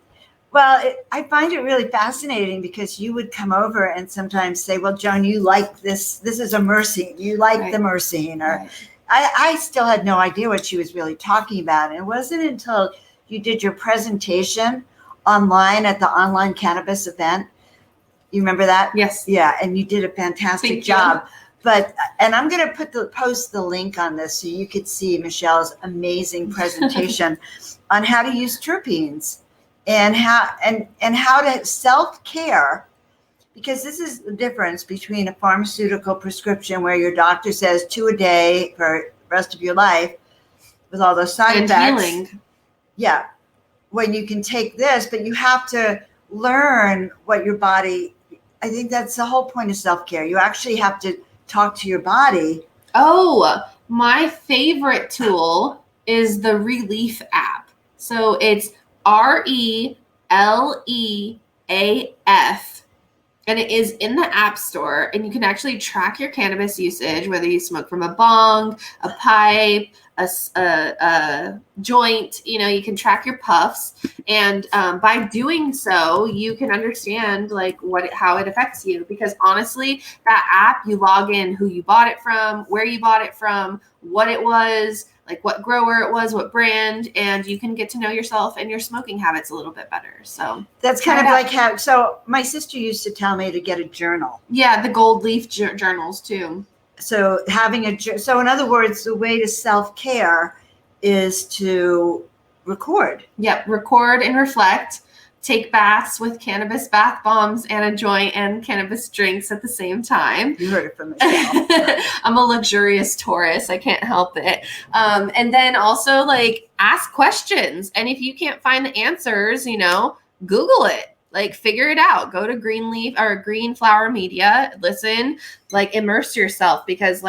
Well, I find it really fascinating because you would come over and sometimes say, well, Joan, you like this. This is a myrcene. You like the myrcene. Or I still had no idea what she was really talking about. And it wasn't until you did your presentation online at the online cannabis event. You remember that? Yes. Yeah. And you did a fantastic job. But, and I'm going to post the link on this so you could see Michelle's amazing presentation on how to use terpenes and how to self-care, because this is the difference between a pharmaceutical prescription where your doctor says 2 a day for the rest of your life with all those side effects. Healing. Yeah. When you can take this, but you have to learn what your body, I think that's the whole point of self-care. You actually have to talk to your body. Oh, my favorite tool is the Relief app. So it's RELEAF, and it is in the App Store, and you can actually track your cannabis usage, whether you smoke from a bong, a pipe, a joint. You can track your puffs, and by doing so, you can understand how it affects you. Because honestly, that app, you log in who you bought it from, where you bought it from, what it was, like what grower it was, what brand, and you can get to know yourself and your smoking habits a little bit better. So that's kind of like how. So my sister used to tell me to get a journal. Yeah, the gold leaf journals too. So so in other words, the way to self-care is to record. Yep, record and reflect. Take baths with cannabis bath bombs and a joint and cannabis drinks at the same time. You heard it from Michelle. I'm a luxurious Taurus. I can't help it. And then also ask questions. And if you can't find the answers, Google it. Figure it out. Go to Greenleaf or Green Flower Media. Listen, immerse yourself, because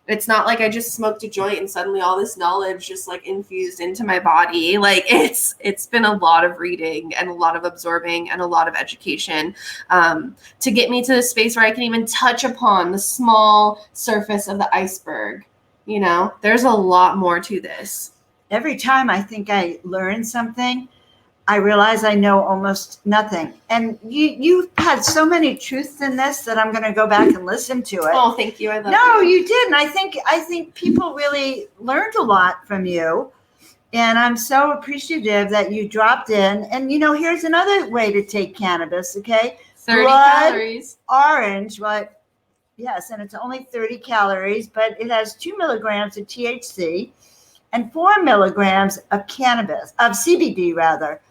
it's not like I just smoked a joint and suddenly all this knowledge just infused into my body. It's been a lot of reading and a lot of absorbing and a lot of education to get me to the space where I can even touch upon the small surface of the iceberg. There's a lot more to this. Every time I think I learn something, I realize I know almost nothing. And you had so many truths in this that I'm going to go back and listen to it. Oh, thank you. I love No, you didn't. I think people really learned a lot from you. And I'm so appreciative that you dropped in. And, here's another way to take cannabis, okay? 30 calories. Orange, but yes, and it's only 30 calories, but it has 2 milligrams of THC and 4 milligrams of CBD rather.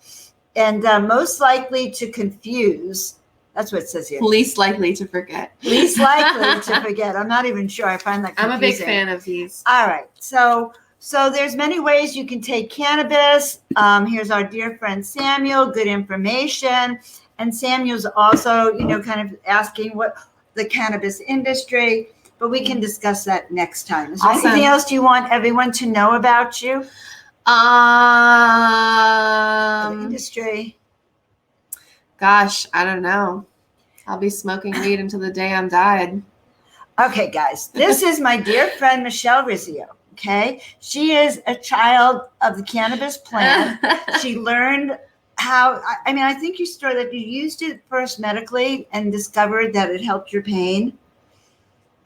And most likely to confuse. That's what it says here. Least likely to forget. Least likely to forget. I'm not even sure. I find that confusing. I'm a big fan of these. All right. So there's many ways you can take cannabis. Here's our dear friend Samuel. Good information. And Samuel's also, kind of asking what the cannabis industry. But we can discuss that next time. Is there anything else you want everyone to know about you? The industry. Gosh, I don't know. I'll be smoking weed until the day I'm died. Okay, guys, this is my dear friend Michelle Rizzio. Okay, she is a child of the cannabis plant. She learned how. I think you started that you used it first medically and discovered that it helped your pain.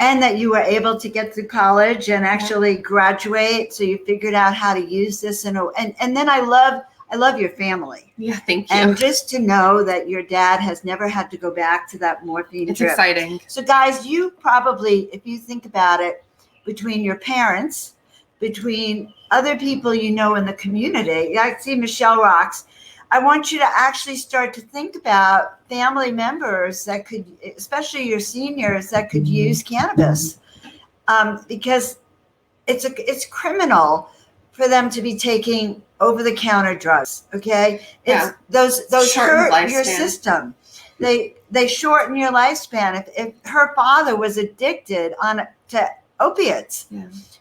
And that you were able to get through college and actually graduate. So you figured out how to use this. And then I love your family. Yeah, thank you. And just to know that your dad has never had to go back to that morphine It's drip. exciting. So guys, you probably, if you think about it, between your parents, between other people in the community, I see Michelle rocks. I want you to actually start to think about family members that could, especially your seniors, that could use cannabis, because it's criminal for them to be taking over-the-counter drugs. Okay, those hurt your system. They shorten your lifespan. If her father was addicted to opiates,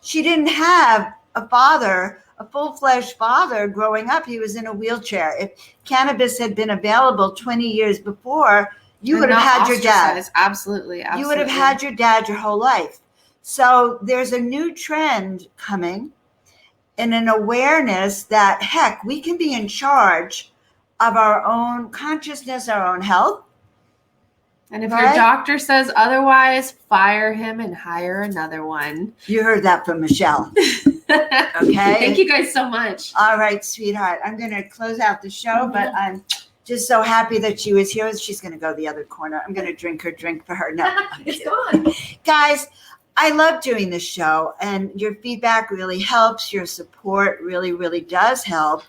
she didn't have a father a full-fledged father growing up. He was in a wheelchair. If cannabis had been available 20 years before, you would have had your dad. Absolutely. You would have had your dad your whole life. So there's a new trend coming and an awareness that, heck, we can be in charge of our own consciousness, our own health. And if your doctor says otherwise, fire him and hire another one. You heard that from Michelle. Okay. Thank you guys so much. All right, sweetheart. I'm going to close out the show, but I'm just so happy that she was here. She's going to go the other corner. I'm going to drink her drink for her. No, it's gone. Guys, I love doing this show, and your feedback really helps. Your support really, really does help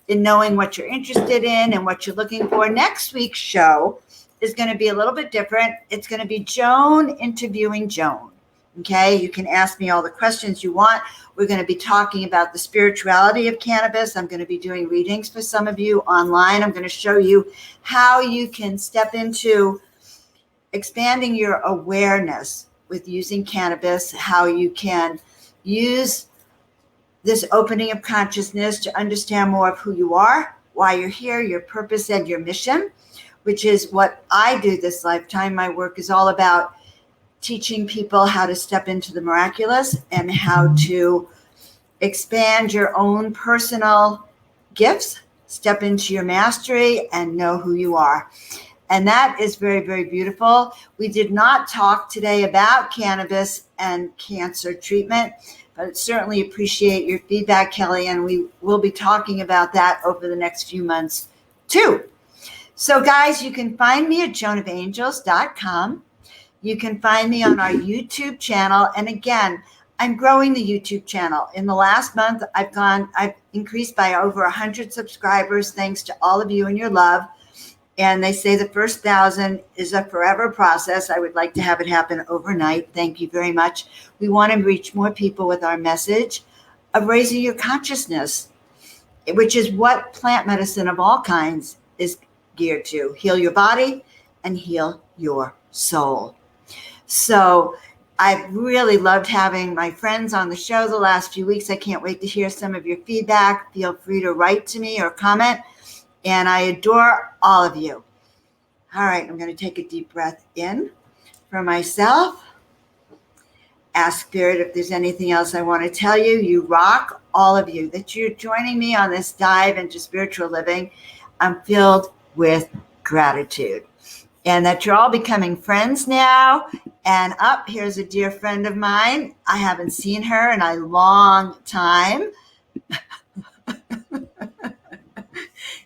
in knowing what you're interested in and what you're looking for. Next week's show is going to be a little bit different. It's going to be Joan interviewing Joan. Okay, you can ask me all the questions you want. We're going to be talking about the spirituality of cannabis. I'm going to be doing readings for some of you online. I'm going to show you how you can step into expanding your awareness with using cannabis, how you can use this opening of consciousness to understand more of who you are, why you're here, your purpose and your mission, which is what I do this lifetime. My work is all about teaching people how to step into the miraculous and how to expand your own personal gifts, step into your mastery, and know who you are. And that is very, very beautiful. We did not talk today about cannabis and cancer treatment, but certainly appreciate your feedback, Kelly, and we will be talking about that over the next few months too. So guys, you can find me at joanofangels.com. You can find me on our YouTube channel. And again, I'm growing the YouTube channel. In the last month, I've increased by over 100 subscribers, thanks to all of you and your love. And they say the first 1,000 is a forever process. I would like to have it happen overnight. Thank you very much. We want to reach more people with our message of raising your consciousness, which is what plant medicine of all kinds is geared to. Heal your body and heal your soul. So I've really loved having my friends on the show the last few weeks. I can't wait to hear some of your feedback. Feel free to write to me or comment. And I adore all of you. All right, I'm going to take a deep breath in for myself. Ask Spirit if there's anything else I want to tell you. You rock, all of you, that you're joining me on this dive into spiritual living. I'm filled with gratitude. And that you're all becoming friends now. And here's a dear friend of mine. I haven't seen her in a long time.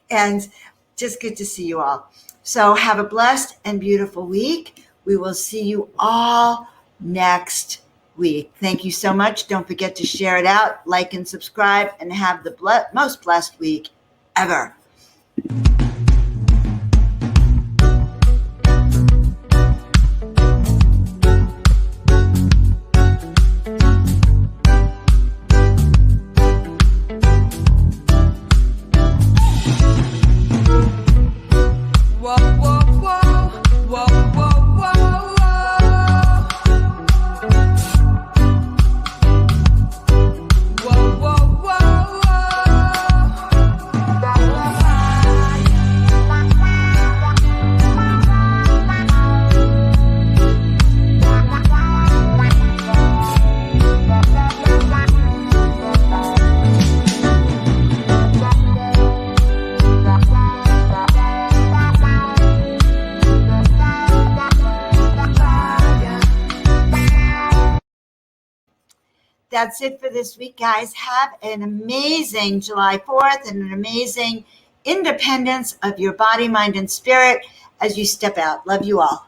And just good to see you all. So have a blessed and beautiful week. We will see you all next week. Thank you so much. Don't forget to share it out, like and subscribe, and have the most blessed week ever. That's it for this week, guys. Have an amazing July 4th and an amazing independence of your body, mind, and spirit as you step out. Love you all.